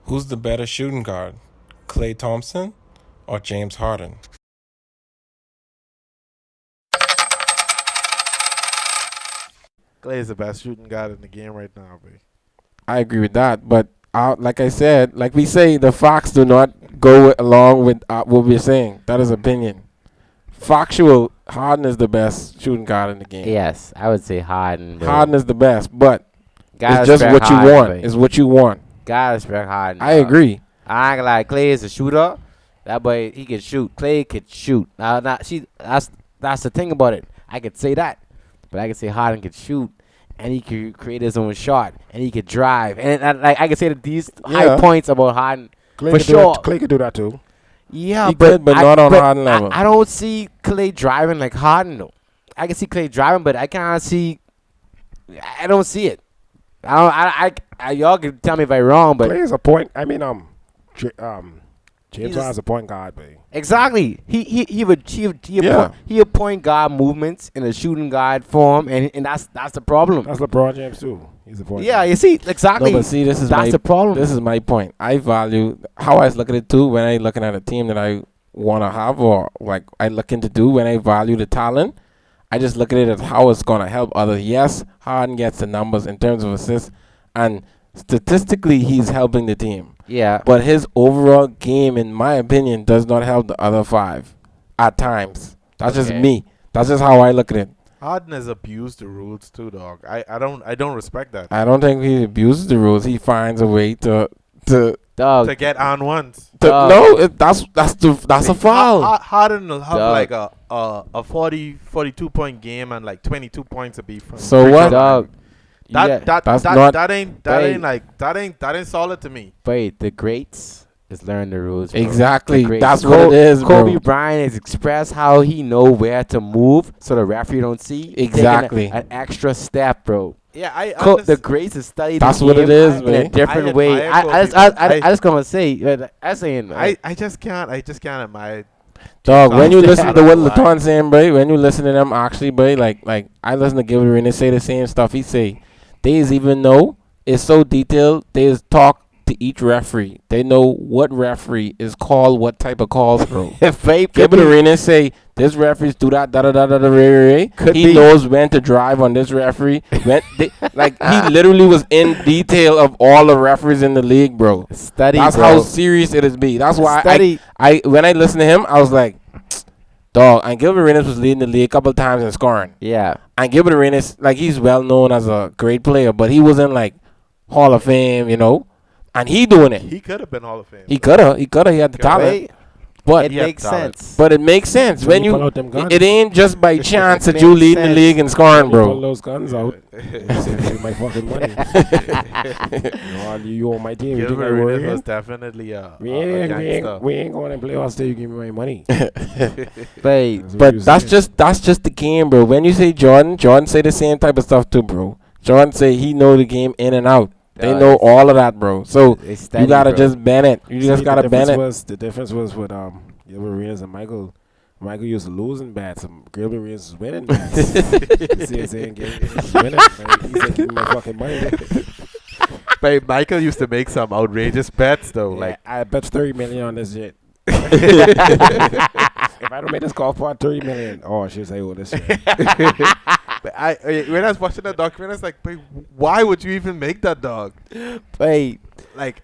Who's the better shooting guard, Klay Thompson or James Harden? Klay is the best shooting guard in the game right now, baby. I agree with that, but like I said, like we say, the facts do not go along with what we're saying. That is opinion. Factual, Harden is the best shooting guard in the game. Yes, I would say Harden. Bro. Harden is the best, but Gotta it's just respect what you Harden, want. bro. It's what you want. Gotta respect Harden. I dog. agree. I ain't gonna lie. Klay is a shooter. That boy, he can shoot. Klay could shoot. That's the thing about it. I could say that, but I could say Harden could shoot, and he could create his own shot, and he could drive, and I could say that these high points about Harden. Klay For could sure. Klay could do that too. Yeah, He but could, but not on Harden level. I don't see Klay driving like Harden though. I can see Klay driving, but I can't see. I don't see it. Y'all can tell me if I'm wrong, but Klay is a point. I mean, James Harden is a point guard, baby. exactly. He a point guard movements in a shooting guard form, and that's the problem. That's LeBron James too. He's a point. Yeah, guard. you see exactly. No, but see, this is that's the problem. This is my point. I value how I look at it too when I looking at a team that I want to have or like I looking to do when I value the talent. I just look at it as how it's gonna help others. Yes, Harden gets the numbers in terms of assists, and statistically he's helping the team. Yeah, But his overall game, in my opinion, does not help the other five at times. That's just Okay. me. That's just how I look at it. Harden has abused the rules too, dog. I don't respect that. I don't think he abuses the rules. He finds a way to dog. To get on ones. no. That's a foul. Harden will have Dog. like a 42 point game and like 22 points a beat from. So free what? throw line. Dog. Yeah, That's that not- ain't solid to me. wait, the greats is learn the rules. Bro. Exactly. The greats. That's what it is, bro. Kobe Bryant has expressed how he know where to move so the referee don't see. Taking Exactly. an extra step, bro. Yeah, I The greats is studied. That's the what it game is, in a man. different I way. admire I just gonna say, I saying, I just can't admire. Dog, when you I listen to don't what know why. Laton saying, bro, when you listen to them actually, bro, like I listen to Gilbert and they say the same stuff. He say they is even know it's so detailed. They is talk to each referee. They know what referee is called what type of calls, bro. Gilbert Arenas say this referees do that, Could He be. knows when to drive on this referee. Like he literally was in detail of all the referees in the league, bro. study. That's bro. how serious it is. Be. That's why Study. I when I listened to him, I was like, dog. And Gilbert Arenas was leading the league a couple of times in scoring. Yeah. And Gilbert Arenas, like he's well known as a great player, but he wasn't like Hall of Fame, you know. And he doing it. He could have been Hall of Fame. He coulda. He had the talent. Right? But It Yeah, makes talent. sense. but it makes sense When when you you. pull out them guns. It ain't just by chance that you makes leading the sense. league in scoring, Pull bro. those guns out. Save my fucking money. You on my team. You think I Gilbert Arenas worry? was definitely a We gangster. ain't going to playoffs till you give me my money. But But that's just the game, bro. When you say Jordan say the same type of stuff too, bro. Jordan say he know the game in and out. They Dog, know all of that, bro. So they study, you gotta bro. just ban it. You just gotta ban it. The difference was with Gilbert Arenas and Michael. Michael used to losing bats, and Gilbert Arenas was winning bats. You see what I'm saying? Gilbert Arenas was winning. Like, he said, "Give me my fucking money." But Michael used to make some outrageous bets though. Like I bet 30 million on this shit. If I don't make this golf part, 30 million. Oh, she say, "Oh, this shit." but when I was watching that documentary, I was like, "But why would you even make that dog?" Wait, Like,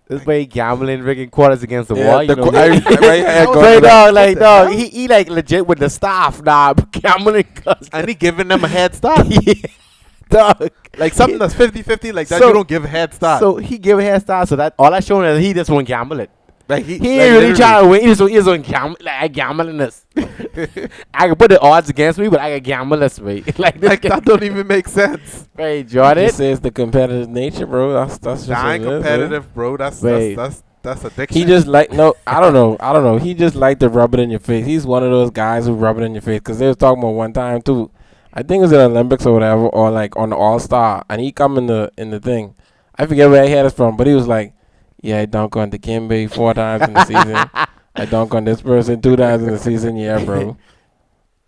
this way gambling, rigging quarters against the Yeah, wall. You know, I go Wait, to dog, like, what the dog, hell? he like legit with the staff, nah, gambling, cause and he giving them a head start. yeah, dog. Like something that's 50-50 like that, So- you don't give a head start. So he give a hair start, so that all I showing is he just won't gamble it. like He like ain't really literally. trying to win. He just on gamble. Like I gambling this. I can put the odds against me, but I can gamble this way. Like this Like that don't even make sense. Hey, He Jordan. says the competitive nature, bro. That's just what Dying it is, bro. competitive, bro. Wait. That's addiction. He just like I don't know. He just like to rub it in your face. He's one of those guys who rub it in your face. Cause they was talking about one time too. I think it was in the Olympics or whatever, or like on the All Star, and he come in the thing. I forget where he had it from, but he was like, "Yeah, I dunk on Dikembe 4 times in the season. I dunk on this person 2 times in the season. Yeah, bro."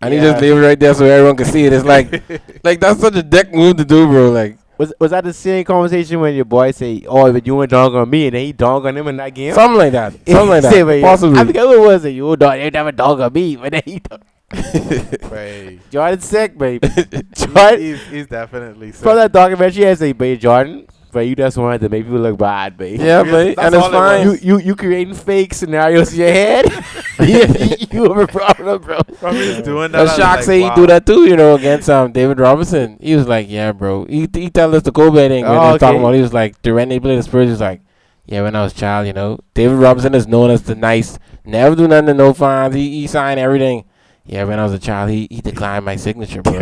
And he just leave it right there so everyone can see it. It's like that's such a dick move to do, bro. Like, Was that the same conversation when your boy say, "Oh, but you went dog on me," and then he dog on him in that game? Something like that. Something like Say, that. but Possibly. I forget what it was. Like, you dog, you never dog on me, but then he dog. Right. Jordan's sick, baby. Jordan, He's definitely sick. from that documentary, I say, "Baby Jordan, but you just wanted to make people look bad, baby." Yeah, That's babe. And it's all it fine. was. You creating fake scenarios in your head. you have a problem, bro. Probably just doing that. But I was Shaq like, say wow. he do that too, against David Robinson. He was like, yeah, bro. He tell us the Kobe thing when Oh, he was talking okay. about. He was like, when they played the Spurs, he was like, yeah, when I was a child, David Robinson is known as the nice, never do nothing to no fans. He signed everything. Yeah, when I was a child, he declined my signature, bro.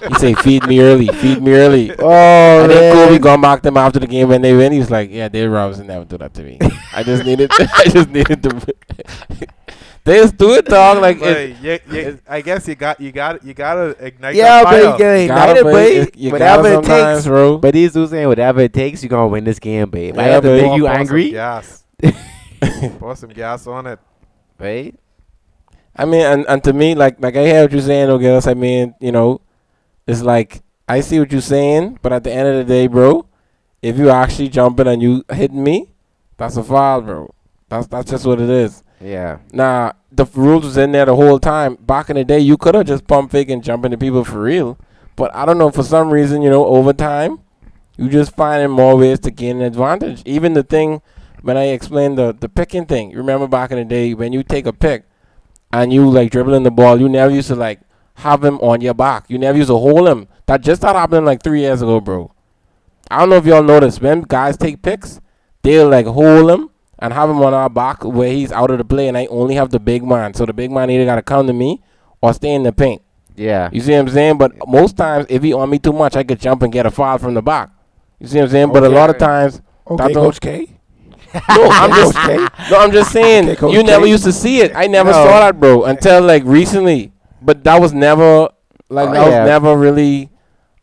He say, feed me early. Oh, And then Kobe man. gone back them after the game when they win. He's like, yeah, David Robinson never do that to me. I just needed to. They just do it, dog. Like, I guess you gotta ignite Yeah, that but you fire. get gotta, ignited, babe. babe. You Whatever gotta it sometimes, takes. bro. But these dudes saying whatever it takes, you gonna win this game, babe. I Yeah, have to babe. make you Pour some angry, gas. Pour some gas on it. babe. I mean, and to me, like I hear what you're saying, O'Gillis. I mean, it's like I see what you're saying, but at the end of the day, bro, if you actually jumping and you hitting me, that's a foul, bro. That's just what it is. Yeah. Nah, the rules was in there the whole time. Back in the day, you could have just pump fake and jump into people for real. But I don't know, for some reason, over time, you just finding more ways to gain an advantage. Even the thing when I explained the picking thing. You remember back in the day when you take a pick and you like dribbling the ball, you never used to like have him on your back. You never used to hold him. That just started happening like 3 years ago, bro. I don't know if y'all noticed. When guys take picks, they'll like hold him and have him on our back where he's out of the play, and I only have the big man. So the big man either got to come to me or stay in the paint. Yeah. You see what I'm saying? But most times, if he on me too much, I could jump and get a foul from the back. You see what I'm saying? But a lot of times, Okay, that's Coach K. no, I'm just saying, Okay, Coach you never K. used to see it. I never No. saw that, bro, until like recently. But that was never, like, Oh, that yeah. was never really.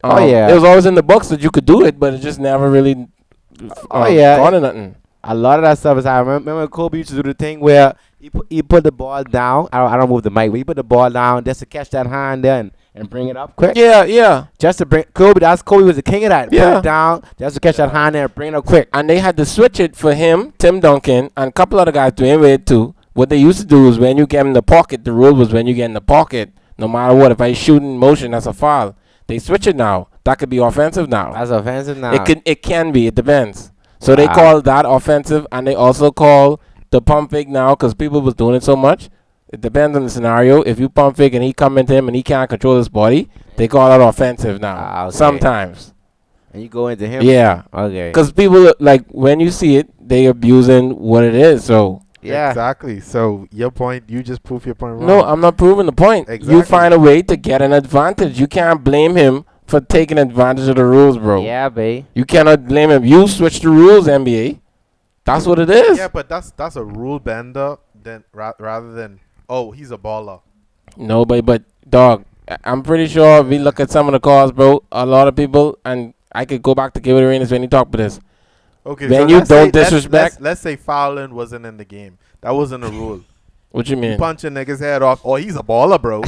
Oh, yeah. It was always in the books that you could do it, but it just never really. Yeah. Gone to nothing. A lot of that stuff is I remember Kobe used to do the thing where he put the ball down. I don't move the mic, but he put the ball down just to catch that hand then and bring it up quick. Yeah. Just to bring Kobe. Kobe was the king of that. Yeah. Put it down just to catch that hand there and bring it up quick. And they had to switch it for him, Tim Duncan, and a couple other guys doing it too. What they used to do is when you get in the pocket, the rule was when you get in the pocket, no matter what, if I shoot in motion, that's a foul. They switch it now. That could be offensive now. That's offensive now. It can be. It depends. So they Wow. call that offensive, and they also call the pump fake now because people was doing it so much. It depends on the scenario. If you pump fake and he come into him and he can't control his body, they call that offensive now. Okay. Sometimes. And you go into him. Yeah. Okay. Because people, like, when you see it, they abusing what it is. So, Yeah. Exactly. So your point, you just prove your point wrong. no, I'm not proving the point. You Exactly. find a way to get an advantage. You can't blame him for taking advantage of the rules, bro. Yeah, babe. You cannot blame him. You switch the rules, NBA. That's what it is. Yeah, but that's a rule bender then rather than he's a baller. No, but dog, I'm pretty sure if we look at some of the calls, bro, a lot of people, and I could go back to Gilbert Arenas when he talked about this. Okay, When so you let's don't say- disrespect- Let's say fouling wasn't in the game. That wasn't a rule. What you You mean? punch a nigga's head off. Oh, he's a baller, bro.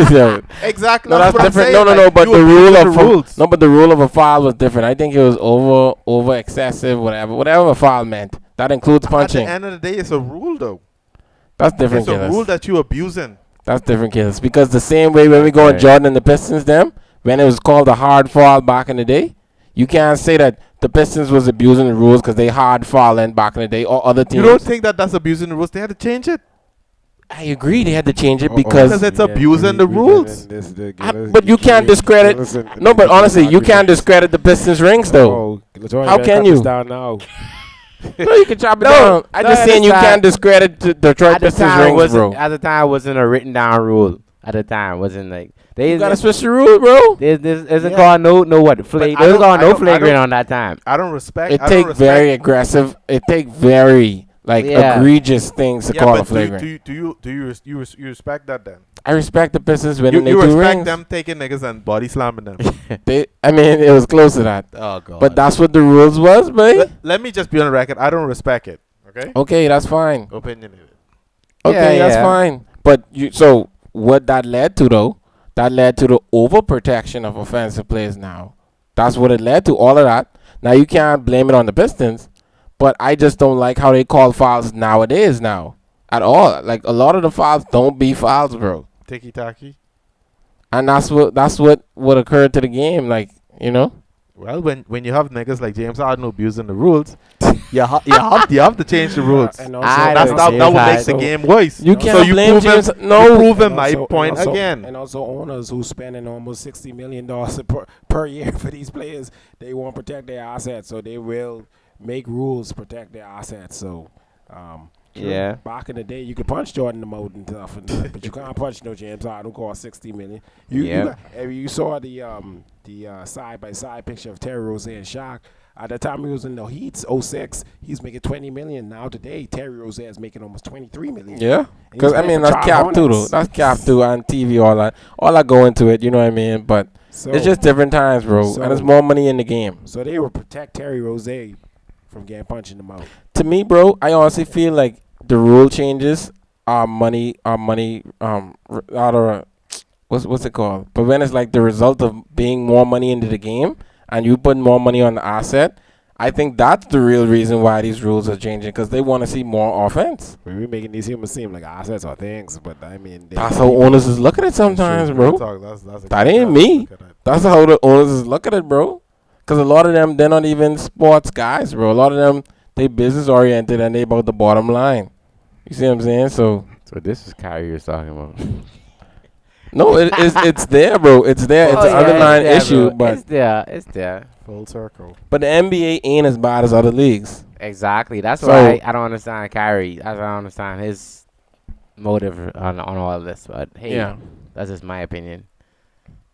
No, Exactly. that's what I'm different. saying. No, Like, but you the rule abusing of the rules. no, but the rule of a foul was different. I think it was over excessive, whatever a foul meant. That includes punching. At the end of the day, it's a rule, though. That's different, It's a rule killers. that you abusing. That's different, killers. Because the same way when we go on Okay. Jordan and the Pistons, them when it was called a hard foul back in the day, you can't say that the Pistons was abusing the rules because they hard fouling back in the day or other teams. You don't think that that's abusing the rules? They had to change it. I agree they had to change it Because because it's abusing the rules. but you can't discredit. No, but honestly, you can't discredit the Pistons rings though. How can you? Down now. No, you can chop it No, down. I no, just saying you that's can't discredit the Detroit At the Pistons time, rings, bro. at the time, wasn't a written down rule. At the time, wasn't like they. You gotta switch the rule, bro. There's isn't Yeah. called no what flag. I There's don't- called I no don't- I flagrant don't- on that time. I don't respect. It I don't take respect. very aggressive. It take very like Yeah. egregious things to Yeah, call a but flagrant. do you respect that then? I respect the Pistons winning You their two respect rings. them taking niggas and body slamming them. I mean, it was close to that. Oh god. But that's what the rules was, babe. Let me just be on the record. I don't respect it. Okay. Okay, that's fine. Opinionated. Okay, Yeah, that's yeah. fine. But so what that led to though? That led to the overprotection of offensive players now. That's what it led to, all of that. Now, you can't blame it on the Pistons, but I just don't like how they call fouls nowadays now at all. Like, a lot of the fouls don't be fouls, bro. Ticky-tacky. And that's what occurred to the game, like, you know? Well, when you have niggas like James Harden abusing the rules, you have to change the rules. And I That's don't that James what Harden. makes the game worse. You So can't you blame prove him- James. No, Proving my point and again. And also owners who spending almost $60 million per year for these players, they want to protect their assets, so they will make rules to protect their assets. So, sure, Yeah. back in the day, you could punch Jordan the Mold and stuff, but you can't punch no James Harden who cost $60 million. You saw the side by side picture of Terry Rozier and Shaq. At the time he was in the Heat, 06, he's making $20 million. Now today, Terry Rozier is making almost $23 million. yeah. And Because, he's I playing mean, for that's Charlotte cap too, though. Hornets. That's cap too, on TV, all that. All that go into it, you know what I mean? But So, it's just different times, bro. So- and there's more money in the game. so they will protect Terry Rozier from getting punched in the mouth. To me, bro, I honestly feel like the rule changes are money, out of, what's it called? But when it's like the result of being more money into the game and you put more money on the asset, I think that's the real reason why these rules are changing, because they want to see more offense. We're making these humans seem like assets or things, but I mean, That's how owners is looking at it sometimes, Real bro. talk, that's a That good ain't way to me. look at it. That's how the owners is looking at it, bro. Because a lot of them, they're not even sports guys, bro. A lot of them, they business oriented and they about the bottom line. You see what I'm saying? So, this is Kyrie you're talking about. no, it's there, bro. It's there. It's Oh, an yeah, underlying it's there, issue, bro. but It's there. Full circle. the NBA ain't as bad as other leagues. Exactly. That's So- why I don't understand Kyrie. I don't understand his motive on all of this. But hey, Yeah. that's just my opinion.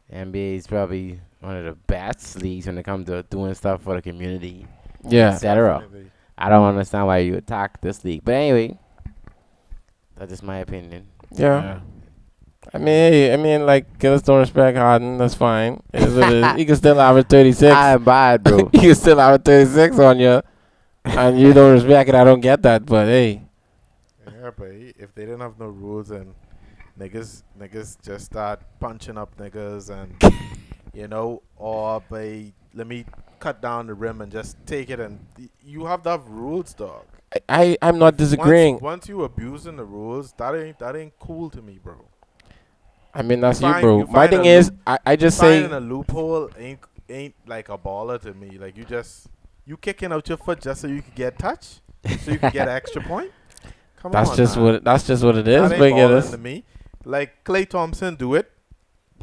The NBA is probably one of the best leagues when it comes to doing stuff for the community, Yeah. etc. Definitely. I don't understand why you attack this league. But anyway, that's just my opinion. Yeah. I mean, hey, like, killers don't respect Harden. That's fine. It is what it is. He can still average 36. I'm bad, bro. He can still average 36 on you, and you don't respect it. I don't get that, but hey. Yeah, but if they didn't have no rules and niggas just start punching up niggas and or let me cut down the rim and just take it, and you have to have rules, dog. I'm not disagreeing. Once you abusing the rules, that ain't cool to me, bro. I mean, that's you, Fine, bro. you My find thing a is, I just say, Finding a loophole ain't like a baller to me. Like you kicking out your foot just so you could get touch, so you could get an extra point. Come that's on, just man. what it is. That ain't But yeah, balling to me. Like Klay Thompson do it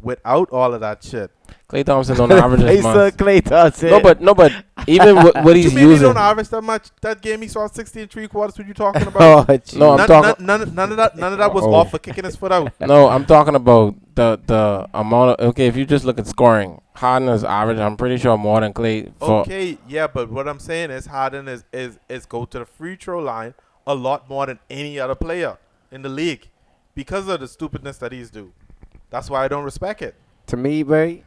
without all of that shit. Klay Thompson don't average as much. Klay Thompson. No, but even what he's You mean he using. don't average that much? That game he saw 60 3/4. What you talking about? Oh, geez. No, I'm talking. None of that was Oh. off for kicking his foot out. No, I'm talking about the amount of. Okay, if you just look at scoring, Harden is average. I'm pretty sure more than Klay. Okay, yeah, but what I'm saying is Harden is go to the free throw line a lot more than any other player in the league because of the stupidness that he's do. That's why I don't respect it. To me, bro,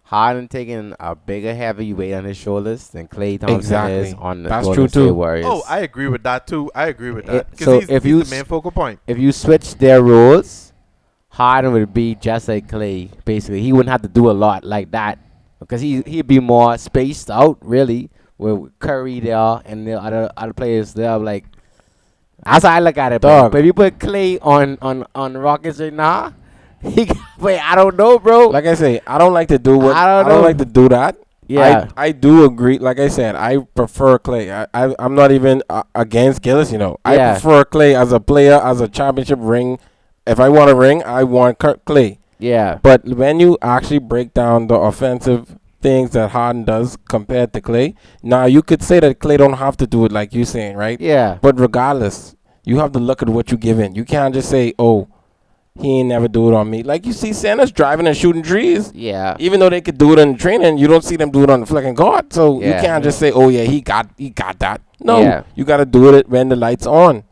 Harden taking a bigger heavy weight on his shoulders than Klay Thompson Exactly. is on the That's Golden true, State too. Warriors. Oh, I agree with that too. I agree with that so because if he's you the main focal point. if you switch their roles, Harden would be just like Klay. Basically, he wouldn't have to do a lot like that because he'd be more spaced out, really, with Curry there and the other players there. Like that's how I look at it, bro. Dog. But if you put Klay on Rockets right now, wait, I don't know, bro. Like I say, I don't like to do what I don't know. like to do that. Yeah. I do agree. Like I said, I prefer Klay. I'm not even against Gillis. I Yeah. prefer Klay as a player, as a championship ring. If I want a ring, I want Klay. Yeah. But when you actually break down the offensive things that Harden does compared to Klay, now you could say that Klay don't have to do it like you saying, right? Yeah. But regardless, you have to look at what you're given. You can't just say, oh, he ain't never do it on me. Like you see Sanders driving and shooting trees. Yeah. Even though they could do it in training, you don't see them do it on the flicking guard. So you Yeah. can't just say, oh, yeah, he got that. No, Yeah. you got to do it when the light's on.